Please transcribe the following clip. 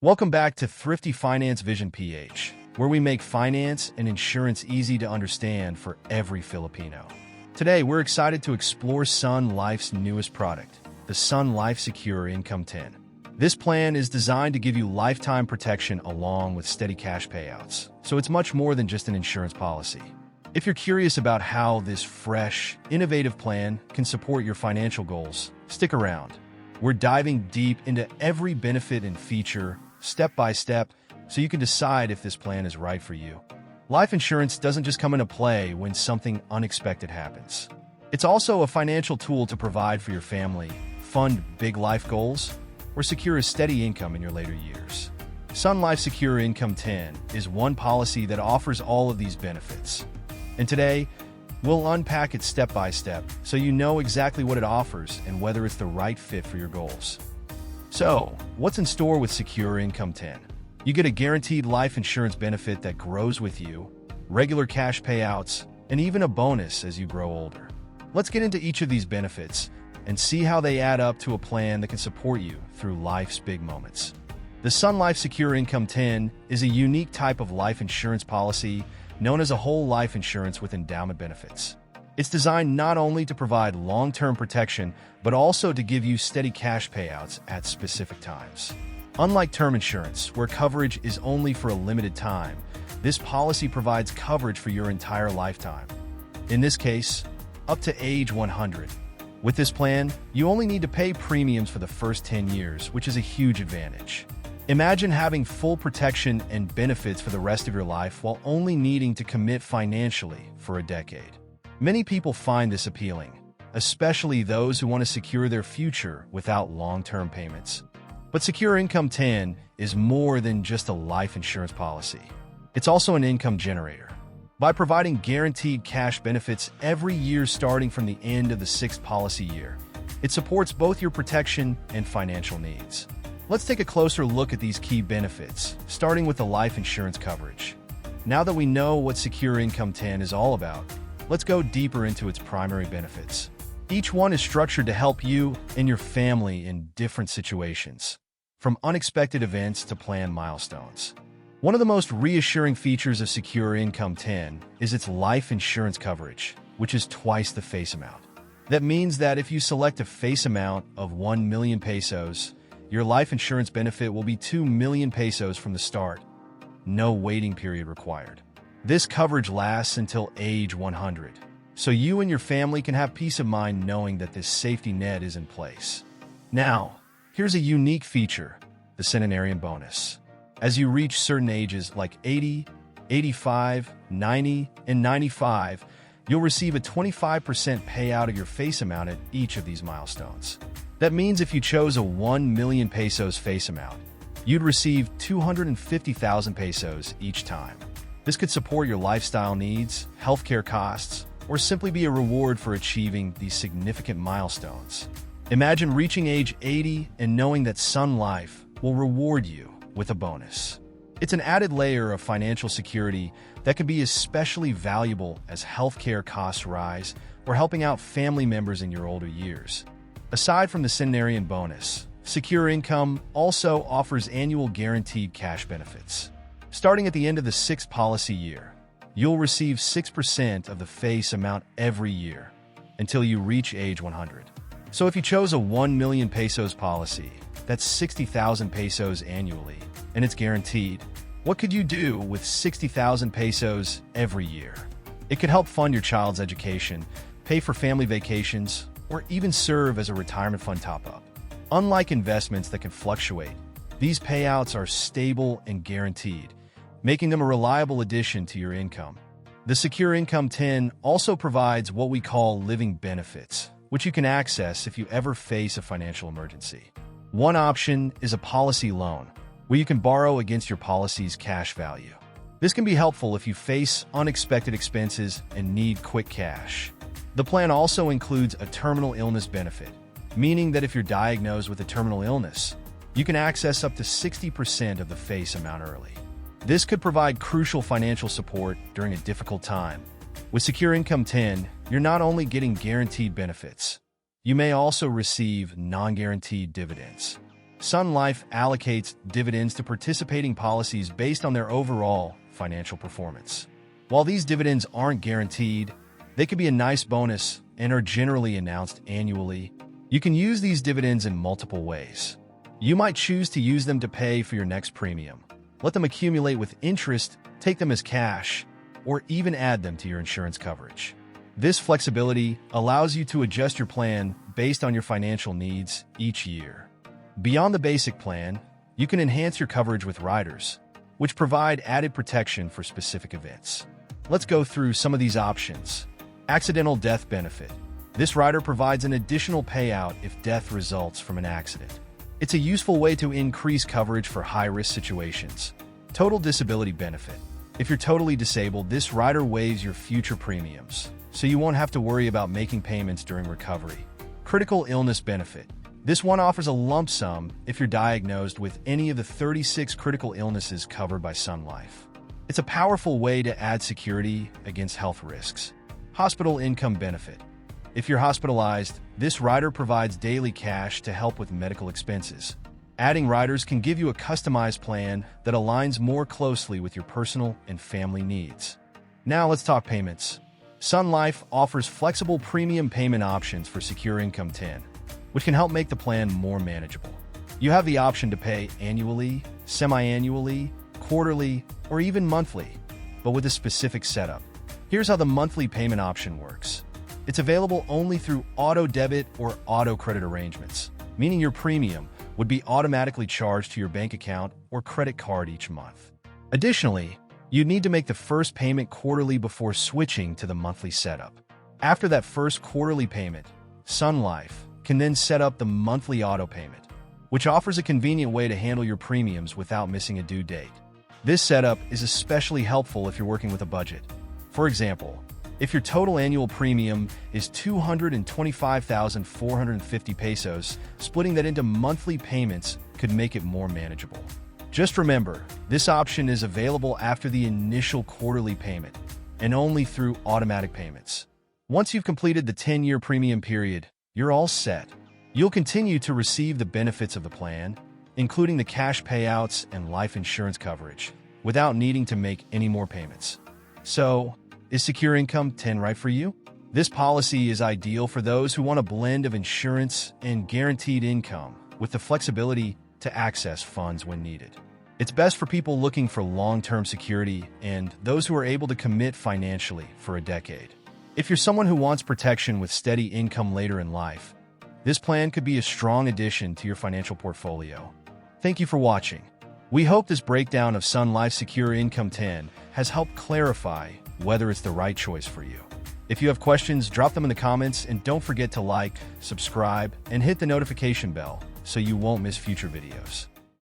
Welcome back to Thrifty Finance Vision PH, where we make finance and insurance easy to understand for every Filipino. Today, we're excited to explore Sun Life's newest product, the Sun Life Secure Income 10. This plan is designed to give you lifetime protection along with steady cash payouts, so it's much more than just an insurance policy. If you're curious about how this fresh, innovative plan can support your financial goals, stick around. We're diving deep into every benefit and feature, step by step, so you can decide if this plan is right for you. Life insurance doesn't just come into play when something unexpected happens. It's also a financial tool to provide for your family, fund big life goals, or secure a steady income in your later years. Sun Life Secure Income 10 is one policy that offers all of these benefits. And today, we'll unpack it step by step so you know exactly what it offers and whether it's the right fit for your goals. So, what's in store with Secure Income 10? You get a guaranteed life insurance benefit that grows with you, regular cash payouts, and even a bonus as you grow older. Let's get into each of these benefits and see how they add up to a plan that can support you through life's big moments. The Sun Life Secure Income 10 is a unique type of life insurance policy known as a whole life insurance with endowment benefits. It's designed not only to provide long-term protection, but also to give you steady cash payouts at specific times. Unlike term insurance, where coverage is only for a limited time, this policy provides coverage for your entire lifetime. In this case, up to age 100. With this plan, you only need to pay premiums for the first 10 years, which is a huge advantage. Imagine having full protection and benefits for the rest of your life while only needing to commit financially for a decade. Many people find this appealing, especially those who want to secure their future without long-term payments. But Secure Income 10 is more than just a life insurance policy. It's also an income generator. By providing guaranteed cash benefits every year starting from the end of the sixth policy year, it supports both your protection and financial needs. Let's take a closer look at these key benefits, starting with the life insurance coverage. Now that we know what Secure Income 10 is all about, let's go deeper into its primary benefits. Each one is structured to help you and your family in different situations, from unexpected events to planned milestones. One of the most reassuring features of Secure Income 10 is its life insurance coverage, which is twice the face amount. That means that if you select a face amount of 1 million pesos, your life insurance benefit will be 2 million pesos from the start. No waiting period required. This coverage lasts until age 100, so you and your family can have peace of mind knowing that this safety net is in place. Now, here's a unique feature, the Centenarian Bonus. As you reach certain ages like 80, 85, 90, and 95, you'll receive a 25% payout of your face amount at each of these milestones. That means if you chose a 1 million pesos face amount, you'd receive 250,000 pesos each time. This could support your lifestyle needs, healthcare costs, or simply be a reward for achieving these significant milestones. Imagine reaching age 80 and knowing that Sun Life will reward you with a bonus. It's an added layer of financial security that can be especially valuable as healthcare costs rise or helping out family members in your older years. Aside from the Centenarian Bonus, Secure Income also offers annual guaranteed cash benefits. Starting at the end of the sixth policy year, you'll receive 6% of the face amount every year until you reach age 100. So if you chose a 1 million pesos policy, that's 60,000 pesos annually, and it's guaranteed. What could you do with 60,000 pesos every year? It could help fund your child's education, pay for family vacations, or even serve as a retirement fund top-up. Unlike investments that can fluctuate, these payouts are stable and guaranteed, making them a reliable addition to your income. The Secure Income 10 also provides what we call living benefits, which you can access if you ever face a financial emergency. One option is a policy loan, where you can borrow against your policy's cash value. This can be helpful if you face unexpected expenses and need quick cash. The plan also includes a terminal illness benefit, meaning that if you're diagnosed with a terminal illness, you can access up to 60% of the face amount early. This could provide crucial financial support during a difficult time. With Secure Income 10, you're not only getting guaranteed benefits, you may also receive non-guaranteed dividends. Sun Life allocates dividends to participating policies based on their overall financial performance. While these dividends aren't guaranteed, they could be a nice bonus and are generally announced annually. You can use these dividends in multiple ways. You might choose to use them to pay for your next premium, let them accumulate with interest, take them as cash, or even add them to your insurance coverage. This flexibility allows you to adjust your plan based on your financial needs each year. Beyond the basic plan, you can enhance your coverage with riders, which provide added protection for specific events. Let's go through some of these options. Accidental death benefit. This rider provides an additional payout if death results from an accident. It's a useful way to increase coverage for high-risk situations. Total disability benefit. If you're totally disabled, this rider waives your future premiums, so you won't have to worry about making payments during recovery. Critical illness benefit. This one offers a lump sum if you're diagnosed with any of the 36 critical illnesses covered by Sun Life. It's a powerful way to add security against health risks. Hospital income benefit. If you're hospitalized, this rider provides daily cash to help with medical expenses. Adding riders can give you a customized plan that aligns more closely with your personal and family needs. Now let's talk payments. Sun Life offers flexible premium payment options for Secure Income 10, which can help make the plan more manageable. You have the option to pay annually, semi-annually, quarterly, or even monthly, but with a specific setup. Here's how the monthly payment option works. It's available only through auto debit or auto credit arrangements, meaning your premium would be automatically charged to your bank account or credit card each month. Additionally, you'd need to make the first payment quarterly before switching to the monthly setup. After that first quarterly payment, Sun Life can then set up the monthly auto payment, which offers a convenient way to handle your premiums without missing a due date. This setup is especially helpful if you're working with a budget. For example, if your total annual premium is 225,450 pesos, splitting that into monthly payments could make it more manageable. Just remember, this option is available after the initial quarterly payment and only through automatic payments. Once you've completed the 10-year premium period, you're all set. You'll continue to receive the benefits of the plan, including the cash payouts and life insurance coverage, without needing to make any more payments. So, is Secure Income 10 right for you? This policy is ideal for those who want a blend of insurance and guaranteed income with the flexibility to access funds when needed. It's best for people looking for long-term security and those who are able to commit financially for a decade. If you're someone who wants protection with steady income later in life, this plan could be a strong addition to your financial portfolio. Thank you for watching. We hope this breakdown of Sun Life Secure Income 10 has helped clarify whether it's the right choice for you. If you have questions, drop them in the comments and don't forget to like, subscribe, and hit the notification bell so you won't miss future videos.